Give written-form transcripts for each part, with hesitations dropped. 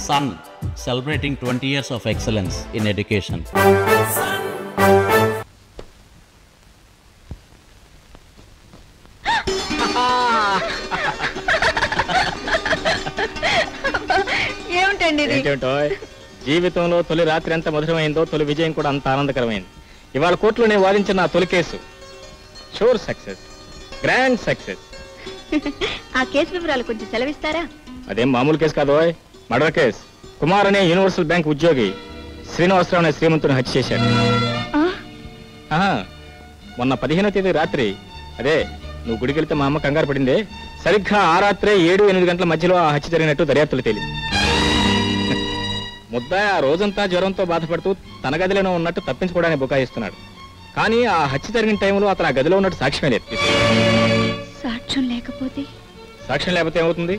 Sun, celebrating 20 years of excellence in education. జీవితంలో తొలి రాత్రి ఎంత మధురమైందో తొలి విజయం కూడా అంత ఆనందకరమైంది. ఇవాళ కోర్టులోనే వాదించిన నా తొలి case sure success, grand success. ఆ కేసు వివరాలు కొంచెం సెలవిస్తారా? అదేం మామూలు కేసు కాదు, మర్డర్ కేసు. కుమార్ అనే యూనివర్సల్ బ్యాంక్ ఉద్యోగి శ్రీనివాసరావు అనే శ్రీమంతుని హత్య చేశాడు. మొన్న 15వ తేదీ రాత్రి, అదే నువ్వు గుడికి వెళ్తే మా అమ్మ కంగారు పడిందే, సరిగ్గా ఆ రాత్రే 7-8 గంటల మధ్యలో ఆ హత్య జరిగినట్టు దర్యాప్తులు తేలింది. ముద్దాయి ఆ రోజంతా జ్వరంతో బాధపడుతూ తన గదిలోనే ఉన్నట్టు తప్పించుకోవడానికి బుకాయిస్తున్నాడు. కానీ ఆ హత్య జరిగిన టైంలో అతను ఆ గదిలో ఉన్నట్టు సాక్ష్యమే లేదు. సాక్ష్యం లేకపోతే? సాక్ష్యం లేకపోతే ఏమవుతుంది?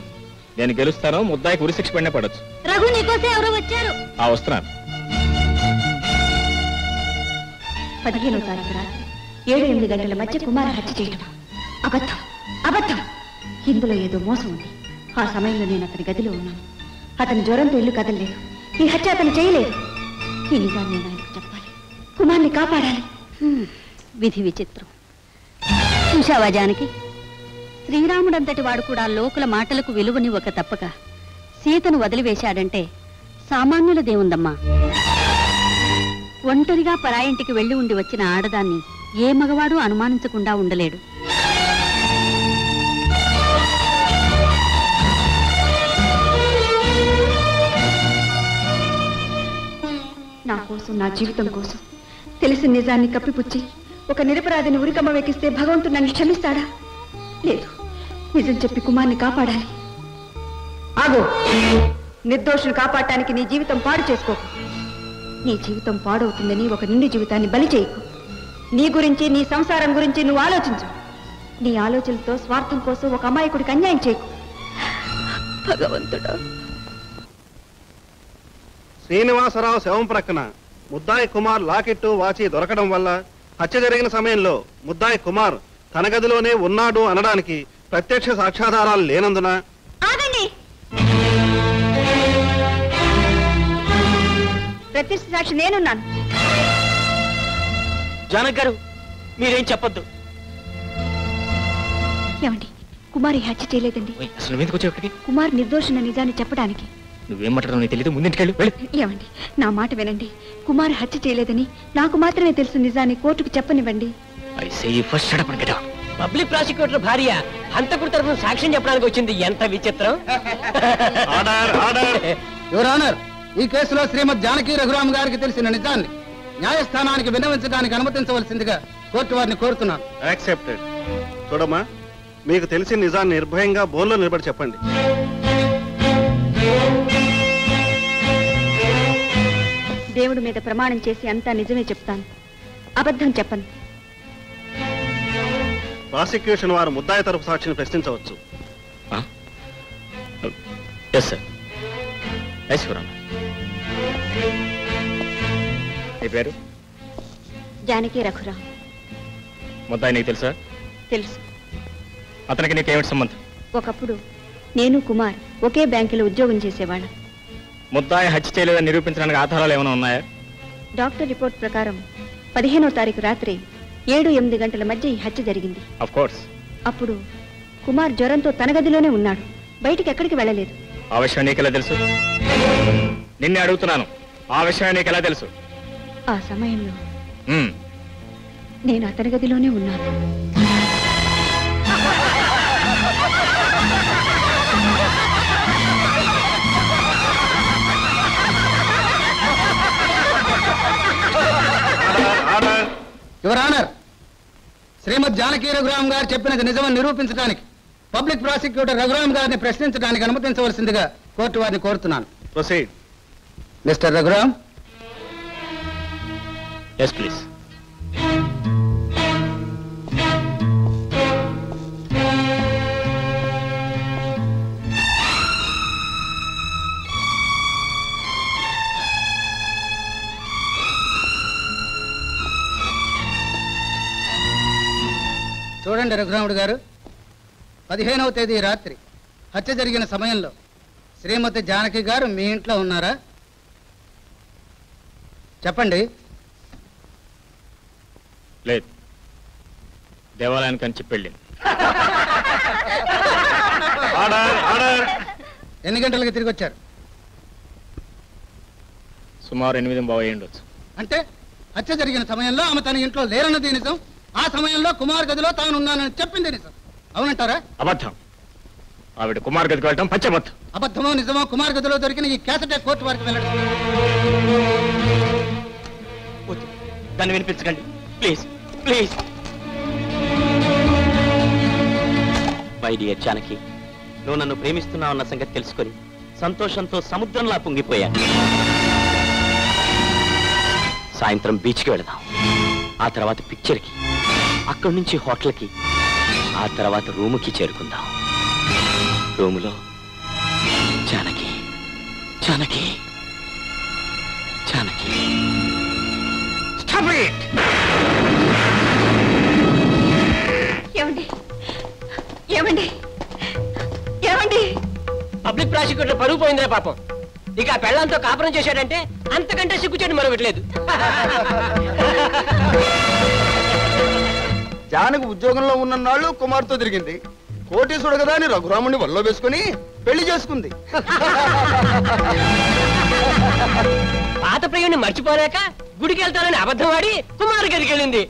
నేను గెలుస్తాను, ముద్దాయికి ఉరిశిక్ష పడినా పడొచ్చు. రఘు, నీకోసం ఎవరో వచ్చారు. వస్తున్నాను. 15వ తారీఖు రాత్రి 7-8 గంటల మధ్య కుమార్ హత్య చేయడం అబద్ధం, అబద్ధం. ఇందులో ఏదో మోసం ఉంది. ఆ సమయంలో నేను అతని గదిలో ఉన్నాను. అతని జ్వరంతో ఇల్లు కదలలేదు. ఈ హత్య అతను చేయలేదు. ఈ నిజాన్ని నేను ఆయనకు చెప్పాలి. కుమార్ని కాపాడాలి. విధి విచిత్రం. చూశావా జానకి, శ్రీరాముడంతటి వాడు కూడా లోకుల మాటలకు విలువని ఒక తప్పక సీతను వదిలివేశాడంటే సామాన్యులదేముందమ్మా. ఒంటరిగా పరాయింటికి వెళ్లి ఉండి వచ్చిన ఆడదాన్ని ఏ మగవాడు అనుమానించకుండా ఉండలేడు. నా కోసం, నా జీవితం కోసం తెలిసిన నిజాన్ని కప్పిపుచ్చి ఒక నిరపరాధిని ఉరికమ్మ వెక్కిస్తే భగవంతుడు నన్ను క్షమిస్తాడా? లేదు, నిజం చెప్పి కుమార్ని కాపాడాలి. ఆగో, నిర్దోషుని కాపాడటానికి నీ జీవితం పాడు చేసుకోకు. నీ జీవితం పాడవుతుందని ఒక నిండు జీవితాన్ని బలి చేయకు. నీ గురించి, నీ సంసారం గురించి నువ్వు ఆలోచించు. నీ ఆలోచనలతో స్వార్థం కోసం ఒక అమాయకుడికి అన్యాయం చేయకు. భగవంతుడా. శ్రీనివాసరావు శవం ప్రక్కన ముద్దాయి కుమార్ లాకెట్టు, వాచి దొరకడం వల్ల హత్య జరిగిన సమయంలో ముద్దాయి కుమార్ తన గదిలోనే ఉన్నాడు అనడానికి ప్రత్యక్ష సాక్ష్యాధారాలు లేనందున ప్రత్యక్ష సాక్షి నేనున్నాను. జానక్ గారు, మీరేం చెప్పొద్దు. ఏమండి, కుమార్ హత్య చేయలేదండి. అసలు ఎందుకు వచ్చావు? కుమార్ నిర్దోషున్న నిజాన్ని చెప్పడానికి. నువ్వేం మాట్లాడడం నీకు తెలియదు, ముందుకెళ్ళు. ఏమండి, నా మాట వినండి. కుమార్ హత్య చేయలేదని నాకు మాత్రమే తెలుసు నిజాన్ని కోర్టుకు చెప్పనివ్వండి. పబ్లిక్ ప్రాసిక్యూటర్ భార్య హంతకుడి తరఫున సాక్ష్యం చెప్పడానికి వచ్చింది. ఎంత విచిత్రం. యువర్ ఆనర్, ఈ కేసులో శ్రీమద్ జానకి రఘురామ్ గారికి తెలిసిన నిజాన్ని న్యాయస్థానానికి విన్నవించడానికి అనుమతించవలసిందిగా కోర్టు వారిని కోరుతున్నాను. యాక్సెప్టెడ్. చూడమ్మా, మీకు తెలిసిన నిజాన్ని నిర్భయంగా బోన్లో నిలబడి చెప్పండి. దేవుడి మీద ప్రమాణం చేసి అంతా నిజమే చెప్తాను, అబద్ధం చెప్పను. ప్రాసిక్యూషన్ వారు ముద్దాయి తరపు సాక్షిని ప్రశ్నించవచ్చు. పేరు జానకి రఘురామ్. ముద్దాయి నీకు తెలుసా? తెలుసు. అతనికి నీకేమిటి సంబంధం? ఒకప్పుడు నేను కుమార్ ఒకే బ్యాంకులో ఉద్యోగం చేసేవాళ్ళం. ముద్దాయి హత్య చేయలేదని నిరూపించడానికి ఆధారాలు ఏమైనా ఉన్నాయా? డాక్టర్ రిపోర్ట్ ప్రకారం 15వ తారీఖు రాత్రి 7-8 గంటల మధ్య ఈ హత్య జరిగింది. అప్పుడు కుమార్ జ్వరంతో తన గదిలోనే ఉన్నాడు. బయటికి ఎక్కడికి వెళ్ళలేదు. ఆ విషయం నీకెలా తెలుసు? నిన్నే అడుగుతున్నాను, ఆ విషయం నీకెలా తెలుసు? ఆ సమయంలో నేను అతని గదిలోనే ఉన్నాను. యువర్ ఆనర్, శ్రీమద్ జానకి రఘురామ్ గారు చెప్పినది నిజమని నిరూపించడానికి పబ్లిక్ ప్రాసిక్యూటర్ రఘురామ్ గారిని ప్రశ్నించడానికి అనుమతించవలసిందిగా కోర్టు వారిని కోరుతున్నాను. Proceed. Mister Raghuram. Yes please. చూడండి రఘురాముడు గారు, 15వ తేదీ రాత్రి హత్య జరిగిన సమయంలో శ్రీమతి జానకి గారు మీ ఇంట్లో ఉన్నారా? చెప్పండి. లేదు, దేవాలయానికి అని చెప్పి వెళ్ళింది. ఎన్ని గంటలకి తిరిగి వచ్చారు? సుమారు 8:15 అయ్యుండొచ్చు. అంటే హత్య జరిగిన సమయంలో ఆమె తన ఇంట్లో లేరన్నది నిజం, ఆ సమయంలో కుమార్ గదిలో తాను ఉన్నానని చెప్పింది నిజం, అవునంటారా? అబద్ధం. ఆవిడ కుమార్ గదికి వెళ్ళటం పచ్చబద్ధం. అబద్ధమో నిజమో కుమార్ గదిలో దొరికిన ఈ క్యాసెట్ కోర్టు వారికి వెళ్ళడం. దాన్ని వినిపించకండి please please. My dear Janaki, నువ్వు నన్ను ప్రేమిస్తున్నావు అన్న సంగతి తెలుసుకొని సంతోషంతో సముద్రంలా పొంగిపోయాను. సాయంత్రం బీచ్కి వెళదాం, ఆ తర్వాత పిక్చర్కి, అక్కడి నుంచి హోటల్కి, ఆ తర్వాత రూముకి చేరుకుందాం. రూములో జానకి జానకి జానకి. ఏమండి ఏమండి ఏమండి? పబ్లిక్ ప్రాసిక్యూటర్ పరుగు పోయిందిరా పాపం. ఇక ఆ పెళ్ళంతో కాపురం చేశాడంటే అంతకంటే సిగ్గుచేటు మరొకట్లేదు. జానకి ఉద్యోగంలో ఉన్న నాళ్ళు కుమార్తో తిరిగింది. కోటీశ్వరుడు కదా అని రఘురాముడిని వల్లో వేసుకుని పెళ్లి చేసుకుంది. పాత ప్రియుని మర్చిపోలేక గుడికి వెళ్తానని అబద్ధం ఆడి కుమారు గదికి వెళ్ళింది.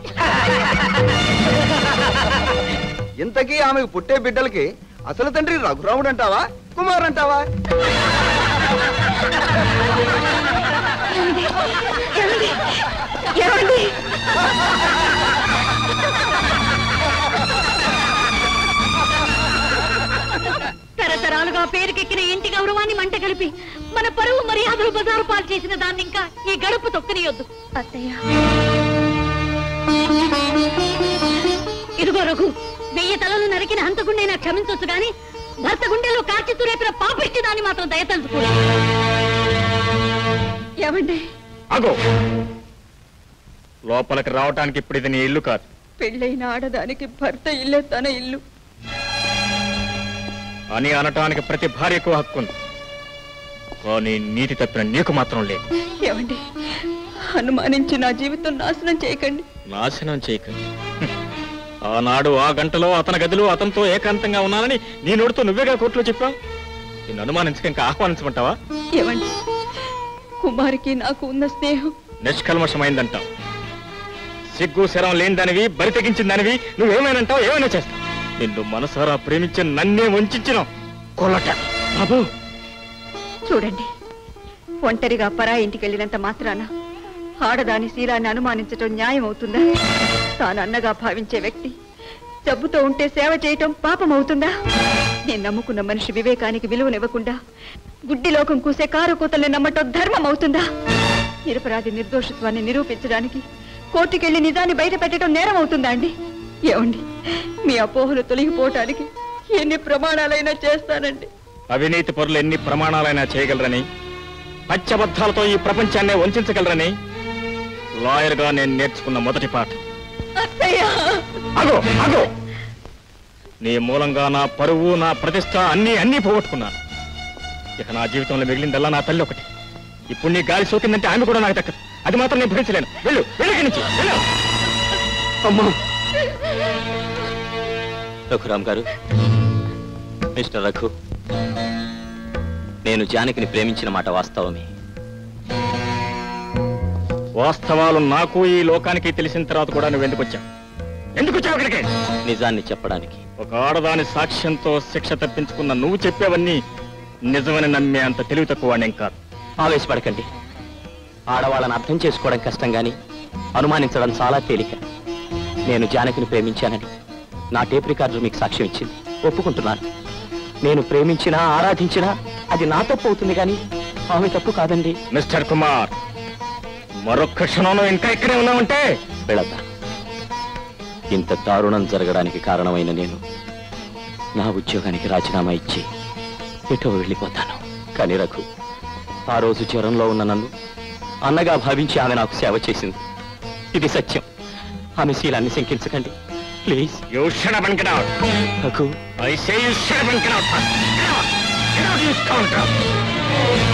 ఇంతకీ ఆమెకు పుట్టే బిడ్డలకి అసలు తండ్రి రఘురాముడు అంటావా కుమార్ అంటావా? తరతరాలుగా పేరుకెక్కిన ఇంటి గౌరవాన్ని మంట కలిపి మన పరువు మర్యాదలు బజారు పాలు చేసిన దాన్ని ఇంకా ఈ గడుపు తొక్కనియొద్దు. అత్తయ్య, ఇదిగో రఘు, 1000 తలలు నరికిన హంతకుండైనా క్షమించొచ్చు గాని భర్త గుండెలో కార్చిత్తు రేపిన పాపిష్టి దాన్ని మాత్రం దయతలుచుకో. ఏమండి? అగో, లోపలికి రావటానికి ఇప్పుడు ఇది నీ ఇల్లు కాదు. పెళ్ళైన ఆడదానికి భర్త ఇల్లే తన ఇల్లు అని అనటానికి ప్రతి భార్యకు హక్కు ఉంది, కానీ నీతి తప్పిన నీకు మాత్రం లేదు. ఏమండి? అనుమానించి నా జీవితం నాశనం చేయకండి. నాశనం చేయకండి. ఆనాడు ఆ గంటలో అతని గదిలో అతనితో ఏకాంతంగా ఉన్నానని నీ నోటితో నువ్వేగా కోర్టులో చెప్పావు. నిన్ను అనుమానించక ఇంకా ఆహ్వానించమంటావా? ఏమండి? కుమారికి నాకు ఉన్న స్నేహం నిష్కల్మషమైందంటావు. సిగ్గు శరం లేని దానివి, బరి తెగించిన దానివి, నువ్వేమైనంటావు, ఏమైనా చేస్తావు. నిన్ను మనసారా ప్రేమించి నన్నే వంచిన కొల్లట. బాబు చూడండి, ఒంటరిగా పరాయి ఇంటికి వెళ్ళినంత మాత్రాన ఆడదాని శీలాన్ని అనుమానించటం న్యాయం అవుతుందా? తాను అన్నగా భావించే వ్యక్తి జబ్బుతో ఉంటే సేవ చేయటం పాపం అవుతుందా? నేను నమ్ముకున్న మనిషి వివేకానికి విలువనివ్వకుండా గుడ్డి లోకం కూసే కారు కూతల్ని నమ్మటం ధర్మం అవుతుందా? నిరపరాధి నిర్దోషత్వాన్ని నిరూపించడానికి కోర్టుకెళ్లి నిజాన్ని బయట పెట్టడం నేరం అవుతుందా అండి? ఏమండి, మీ అపోహలు తొలగిపోవటానికి ఎన్ని ప్రమాణాలైనా చేస్తానండి. అవినీతి పరులు ఎన్ని ప్రమాణాలైనా చేయగలరని, పచ్చబద్ధాలతో ఈ ప్రపంచాన్నే వంచగలరని లాయర్గా నేను నేర్చుకున్న మొదటి పాఠం. అగో అగో, నీ మూలంగా నా పరువు, నా ప్రతిష్ట అన్నీ పోగొట్టుకున్నాను. ఇక నా జీవితంలో మిగిలిందల్లా నా తల్లి ఒకటి. ఇప్పుడు నీ గాలి సోకిందంటే ఆమె కూడా నాకు దక్కదు. అది మాత్రం నేను భరించలేను. వెళ్ళు, వెళ్ళి నుంచి వెళ్ళు. అమ్మా! రఘురామ్ గారు, మిస్టర్ రఘు, నేను జానకిని ప్రేమించిన మాట వాస్తవమే. వాస్తవాలు నాకు ఈ లోకానికి తెలిసిన తర్వాత కూడా నువ్వు ఎందుకు వచ్చావు? ఎందుకు వచ్చావు అక్కడికి? నిజాన్ని చెప్పడానికి. ఒక ఆడదాని సాక్ష్యంతో శిక్ష తప్పించుకున్న నువ్వు చెప్పేవన్నీ నిజమని నమ్మే అంత తెలివి తక్కువ వాడిని కాదు. ఆవేశపడకండి. ఆడవాళ్ళని అర్థం చేసుకోవడం కష్టం గాని అనుమానించడం చాలా తేలిక. నేను జానకిని ప్రేమించానని నా టేప్ రికార్డు మీకు సాక్ష్యం ఇచ్చింది. ఒప్పుకుంటున్నాను. నేను ప్రేమించినా ఆరాధించినా అది నా తప్పు అవుతుంది కానీ ఆమె తప్పు కాదండి. మిస్టర్ కుమార్, మరొక్క క్షణంలో ఇంకా ఇక్కడే ఉన్నామంటే వెళతా. ఇంత దారుణం జరగడానికి కారణమైన నేను నా ఉద్యోగానికి రాజీనామా ఇచ్చి ఎటో వెళ్ళిపోతాను. కానీ రఘు, ఆ రోజు జ్వరంలో ఉన్న నన్ను అన్నగా భావించి ఆమె నాకు సేవ చేసింది. ఇది సత్యం. ఆమె శీలాన్ని శంకించకండి please. You shut up and get out. Raghu, I say you shut up and get out. Get out, you scoundrel!